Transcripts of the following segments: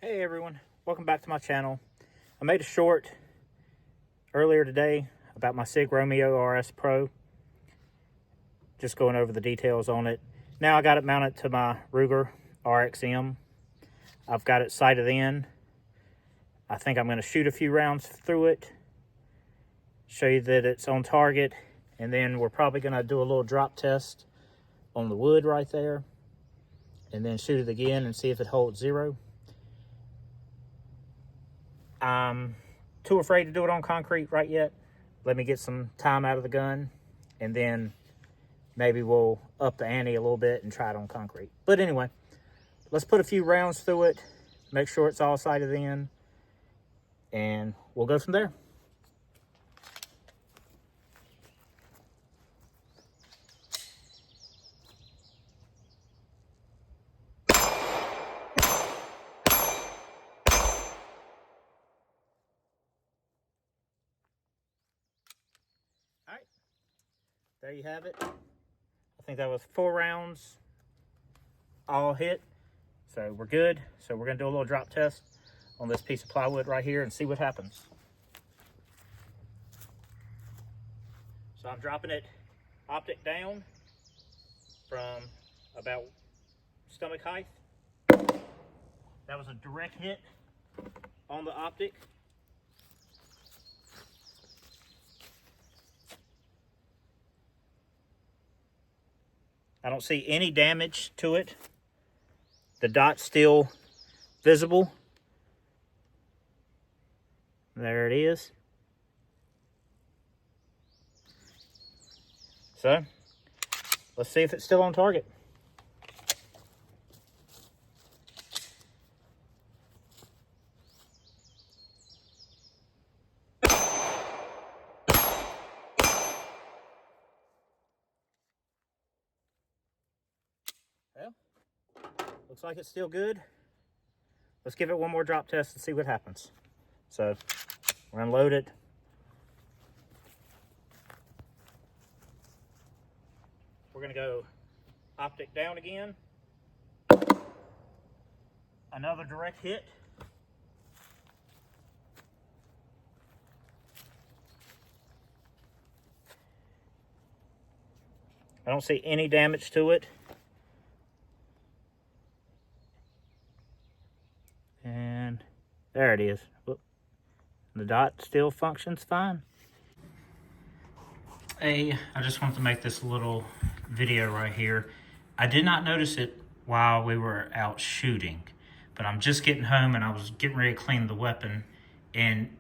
Hey everyone, welcome back to my channel. I made a short earlier today about my Sig Romeo RS Pro. Just going over the details on it. Now I got it mounted to my Ruger RXM. I've got it sighted in. I think I'm going to shoot a few rounds through it, show you that it's on target, and then we're probably going to do a little drop test on the wood right there, and then shoot it again and see if it holds zero. I'm too afraid to do it on concrete right yet. Let me get some time out of the gun, and then maybe we'll up the ante a little bit and try it on concrete. But anyway, let's put a few rounds through it, make sure it's all sighted in, and we'll go from there. All right, there you have it. I think that was 4 rounds, all hit. So we're good. So we're gonna do a little drop test on this piece of plywood right here and see what happens. So I'm dropping it optic down from about stomach height. That was a direct hit on the optic. I don't see any damage to it. The dot's still visible. There it is. So, let's see if it's still on target. Well, looks like it's still good. Let's give it one more drop test and see what happens. So, we're gonna load it. We're gonna go optic down again. Another direct hit. I don't see any damage to it. And there it is. Whoop. The dot still functions fine. Hey, I just wanted to make this little video right here. I did not notice it while we were out shooting, but I'm just getting home and I was getting ready to clean the weapon, and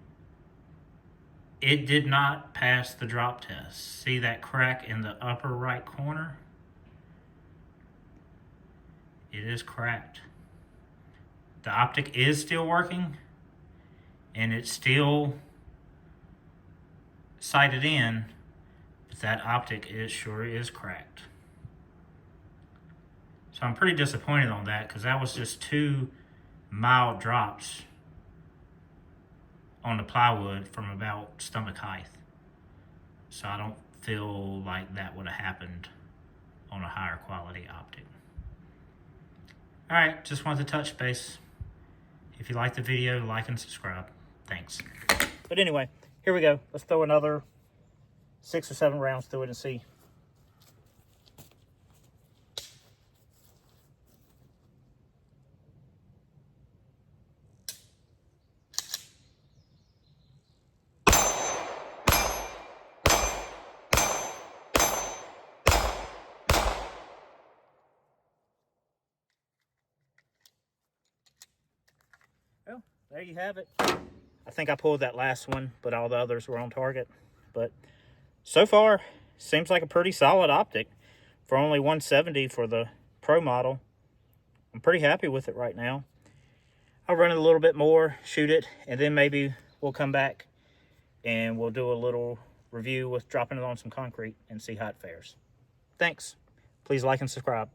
it did not pass the drop test. See that crack in the upper right corner? It is cracked. The optic is still working, and it's still sighted in, but that optic sure is cracked. So I'm pretty disappointed on that, because that was just 2 mild drops on the plywood from about stomach height. So I don't feel like that would have happened on a higher quality optic. All right, just wanted to touch base. If you like the video, like and subscribe. Thanks. But anyway, here we go. Let's throw another 6 or 7 rounds through it and see. Well, there you have it. I think I pulled that last one, but all the others were on target. But so far, seems like a pretty solid optic for only $170 for the Pro model. I'm pretty happy with it right now. I'll run it a little bit more, shoot it, and then maybe we'll come back and we'll do a little review with dropping it on some concrete and see how it fares. Thanks. Please like and subscribe.